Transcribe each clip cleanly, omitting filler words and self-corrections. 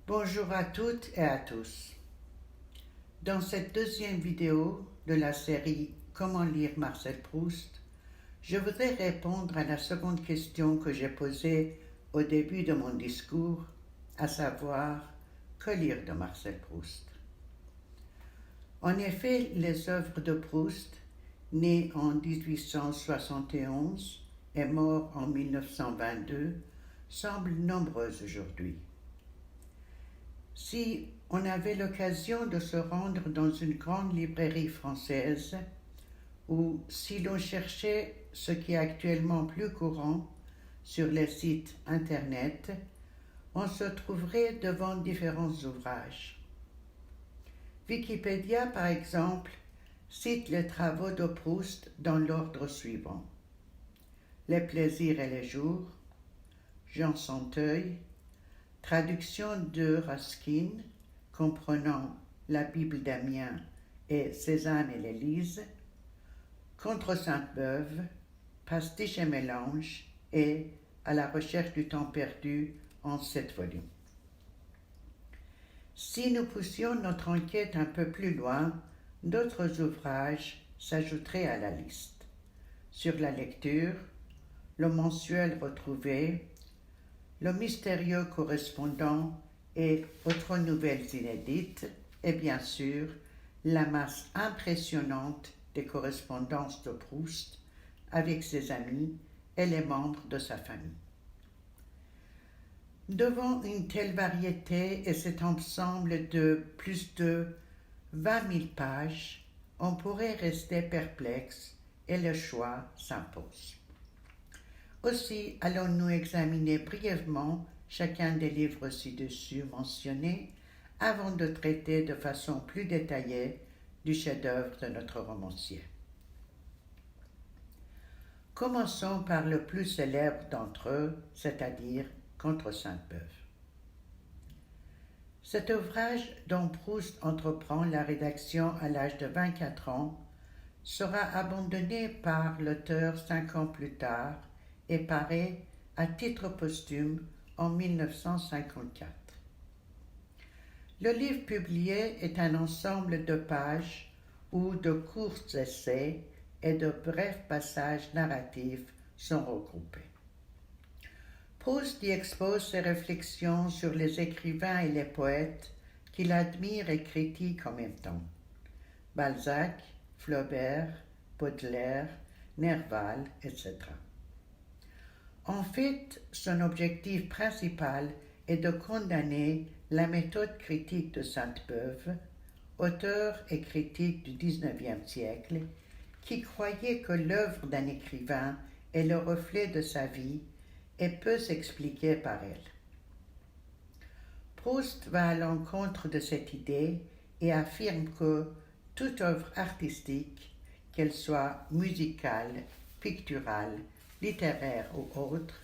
Bonjour à toutes et à tous. Dans cette deuxième vidéo de la série Comment lire Marcel Proust, je voudrais répondre à la seconde question que j'ai posée au début de mon discours, à savoir que lire de Marcel Proust. En effet, les œuvres de Proust, né en 1871 et mort en 1922, semblent nombreuses aujourd'hui. Si on avait l'occasion de se rendre dans une grande librairie française, ou si l'on cherchait ce qui est actuellement plus courant sur les sites internet, on se trouverait devant différents ouvrages. Wikipédia, par exemple, cite les travaux de Proust dans l'ordre suivant: Les plaisirs et les jours, Jean Santeuil, traduction de Ruskin, comprenant la Bible d'Amiens et Cézanne et l'Élise, Contre Sainte-Beuve, Pastiche et mélange et À la recherche du temps perdu en 7 volumes. Si nous poussions notre enquête un peu plus loin, d'autres ouvrages s'ajouteraient à la liste. Sur la lecture, Le mensuel retrouvé, Le mystérieux correspondant et autres nouvelles inédites, et bien sûr, la masse impressionnante des correspondances de Proust avec ses amis et les membres de sa famille. Devant une telle variété et cet ensemble de plus de 20 000 pages, on pourrait rester perplexe et le choix s'impose. Aussi, allons-nous examiner brièvement chacun des livres ci-dessus mentionnés avant de traiter de façon plus détaillée du chef-d'œuvre de notre romancier. Commençons par le plus célèbre d'entre eux, c'est-à-dire Contre Sainte-Beuve. Cet ouvrage, dont Proust entreprend la rédaction à l'âge de 24 ans, sera abandonné par l'auteur 5 ans plus tard et paraît à titre posthume en 1954. Le livre publié est un ensemble de pages où de courts essais et de brefs passages narratifs sont regroupés. Proust y expose ses réflexions sur les écrivains et les poètes qu'il admire et critique en même temps: Balzac, Flaubert, Baudelaire, Nerval, etc. En fait, son objectif principal est de condamner la méthode critique de Sainte-Beuve, auteur et critique du XIXe siècle, qui croyait que l'œuvre d'un écrivain est le reflet de sa vie et peut s'expliquer par elle. Proust va à l'encontre de cette idée et affirme que toute œuvre artistique, qu'elle soit musicale, picturale, littéraire ou autre,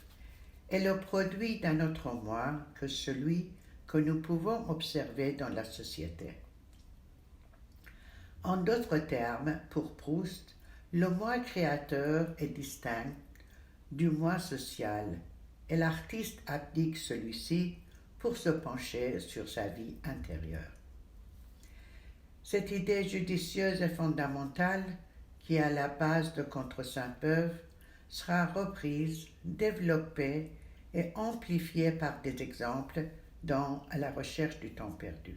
est le produit d'un autre moi que celui que nous pouvons observer dans la société. En d'autres termes, pour Proust, le moi créateur est distinct du moi social et l'artiste abdique celui-ci pour se pencher sur sa vie intérieure. Cette idée judicieuse et fondamentale, qui est à la base de Contre Sainte-Beuve, sera reprise, développée et amplifiée par des exemples dans À la recherche du temps perdu.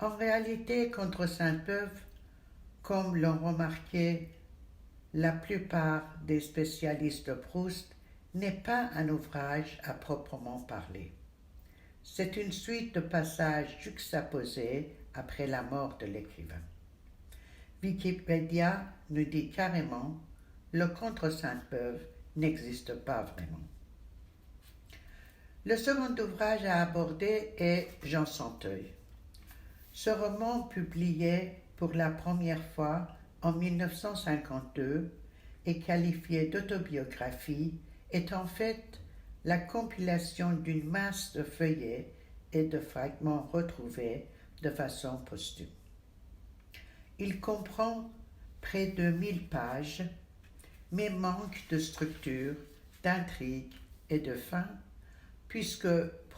En réalité, Contre Sainte-Beuve, comme l'ont remarqué la plupart des spécialistes de Proust, n'est pas un ouvrage à proprement parler. C'est une suite de passages juxtaposés après la mort de l'écrivain. Wikipédia nous dit carrément: le Contre Sainte-Beuve n'existe pas vraiment. Le second ouvrage à aborder est Jean Santeuil. Ce roman, publié pour la première fois en 1952 et qualifié d'autobiographie, est en fait la compilation d'une masse de feuillets et de fragments retrouvés de façon posthume. Il comprend près de 1000 pages, mais manque de structure, d'intrigue et de fin, puisque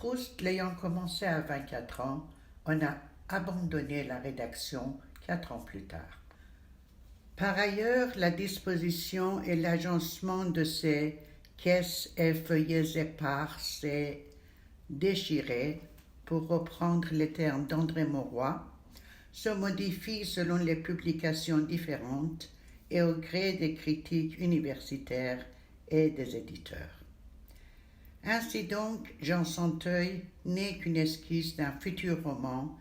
Proust l'ayant commencé à 24 ans, on a abandonné la rédaction 4 ans plus tard. Par ailleurs, la disposition et l'agencement de ces caisses et feuillets épars s'est déchiré, pour reprendre les termes d'André Mauroy, se modifie selon les publications différentes et au gré des critiques universitaires et des éditeurs. Ainsi donc, Jean Santeuil n'est qu'une esquisse d'un futur roman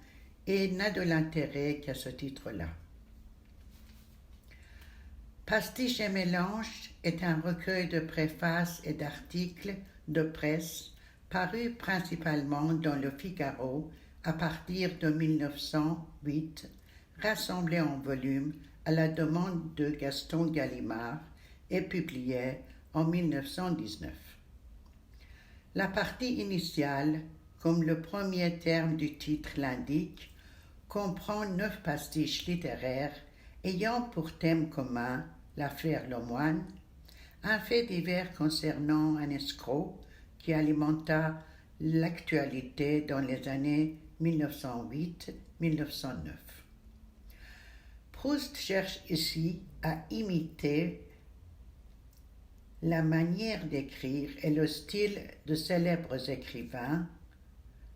et n'a de l'intérêt qu'à ce titre-là. Pastiche et mélange est un recueil de préfaces et d'articles de presse parus principalement dans le Figaro à partir de 1908, rassemblés en volume à la demande de Gaston Gallimard et publiés en 1919. La partie initiale, comme le premier terme du titre l'indique, comprend 9 pastiches littéraires ayant pour thème commun l'affaire Lemoine, un fait divers concernant un escroc qui alimenta l'actualité dans les années 1908-1909. Proust cherche ici à imiter la manière d'écrire et le style de célèbres écrivains,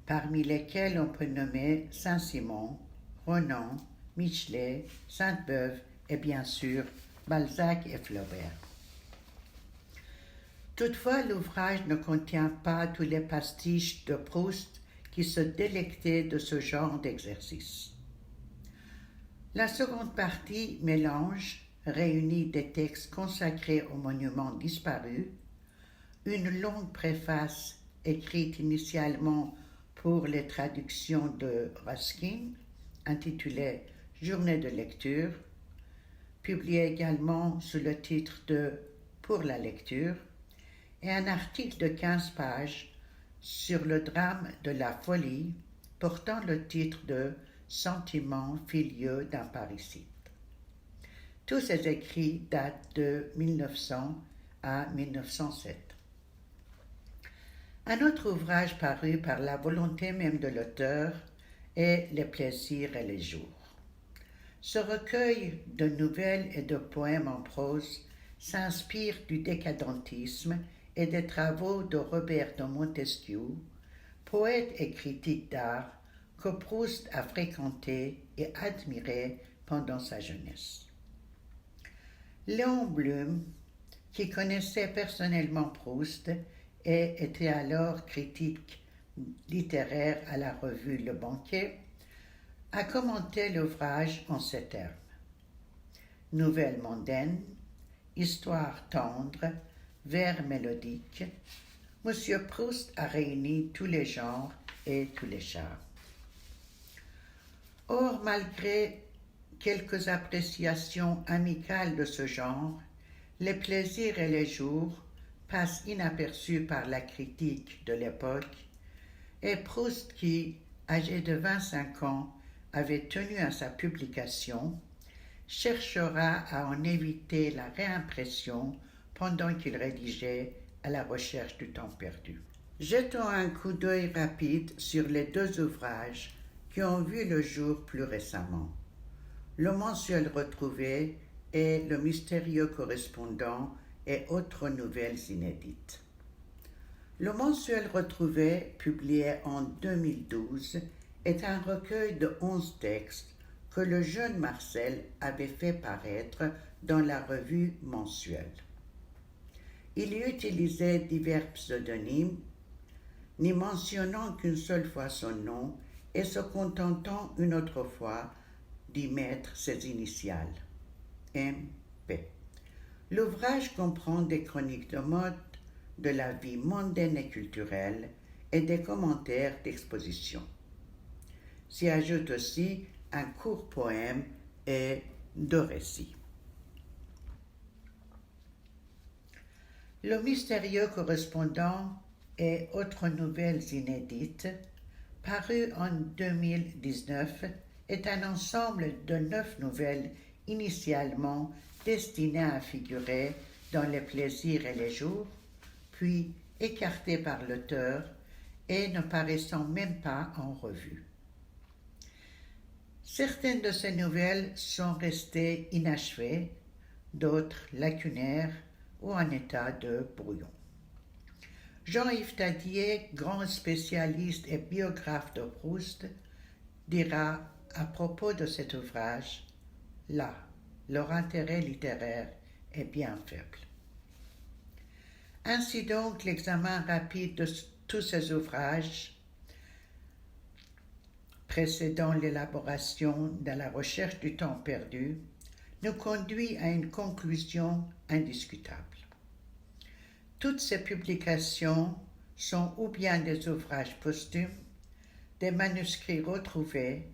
parmi lesquels on peut nommer Saint-Simon, Renan, Michelet, Sainte-Beuve et bien sûr Balzac et Flaubert. Toutefois, l'ouvrage ne contient pas tous les pastiches de Proust qui se délectaient de ce genre d'exercice. La seconde partie mélange, réunit des textes consacrés aux monuments disparus, une longue préface écrite initialement pour les traductions de Ruskin, intitulée Journée de lecture, publiée également sous le titre de Pour la lecture, et un article de 15 pages sur le drame de la folie, portant le titre de Sentiments filieux d'un parricide. Tous ces écrits datent de 1900 à 1907. Un autre ouvrage paru par la volonté même de l'auteur est Les plaisirs et les jours. Ce recueil de nouvelles et de poèmes en prose s'inspire du décadentisme et des travaux de Robert de Montesquieu, poète et critique d'art que Proust a fréquenté et admiré pendant sa jeunesse. Léon Blum, qui connaissait personnellement Proust et était alors critique littéraire à la revue Le Banquet, a commenté l'ouvrage en ces termes. Nouvelle mondaine, histoire tendre, vers mélodique, Monsieur Proust a réuni tous les genres et tous les charmes. Or, malgré quelques appréciations amicales de ce genre, les plaisirs et les jours passent inaperçus par la critique de l'époque, et Proust, qui, âgé de 25 ans, avait tenu à sa publication, cherchera à en éviter la réimpression pendant qu'il rédigeait À la recherche du temps perdu. Jetons un coup d'œil rapide sur les 2 ouvrages qui ont vu le jour plus récemment. Le mensuel retrouvé et Le mystérieux correspondant et autres nouvelles inédites. Le mensuel retrouvé, publié en 2012, est un recueil de 11 textes que le jeune Marcel avait fait paraître dans la revue mensuelle. Il y utilisait divers pseudonymes, n'y mentionnant qu'une seule fois son nom et se contentant une autre fois d'y mettre ses initiales, M.P. L'ouvrage comprend des chroniques de mode, de la vie mondaine et culturelle et des commentaires d'exposition. S'y ajoute aussi un court poème et 2 récits. Le mystérieux correspondant et autres nouvelles inédites, paru en 2019, est un ensemble de 9 nouvelles initialement destinées à figurer dans Les plaisirs et les jours, puis écartées par l'auteur et ne paraissant même pas en revue. Certaines de ces nouvelles sont restées inachevées, d'autres lacunaires ou en état de brouillon. Jean-Yves Tadier, grand spécialiste et biographe de Proust, dira à propos de cet ouvrage: là, leur intérêt littéraire est bien faible. Ainsi donc, l'examen rapide de tous ces ouvrages précédant l'élaboration de la recherche du temps perdu nous conduit à une conclusion indiscutable. Toutes ces publications sont ou bien des ouvrages posthumes, des manuscrits retrouvés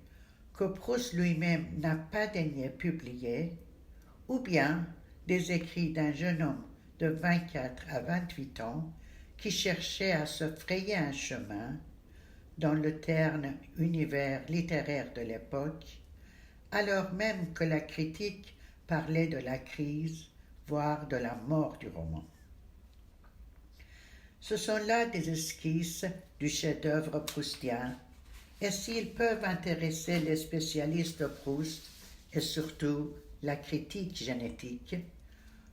que Proust lui-même n'a pas daigné publier, ou bien des écrits d'un jeune homme de 24 à 28 ans qui cherchait à se frayer un chemin dans le terne univers littéraire de l'époque, alors même que la critique parlait de la crise, voire de la mort du roman. Ce sont là des esquisses du chef-d'œuvre proustien, et s'ils peuvent intéresser les spécialistes de Proust et surtout la critique génétique,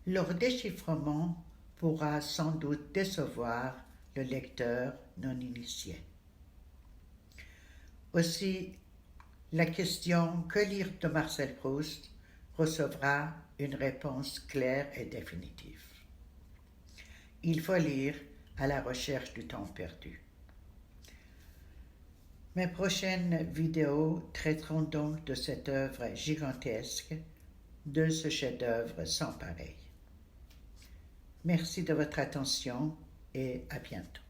leur déchiffrement pourra sans doute décevoir le lecteur non initié. Aussi, la question « Que lire de Marcel Proust ?» recevra une réponse claire et définitive. Il faut lire À la recherche du temps perdu. Mes prochaines vidéos traiteront donc de cette œuvre gigantesque, de ce chef-d'œuvre sans pareil. Merci de votre attention et à bientôt.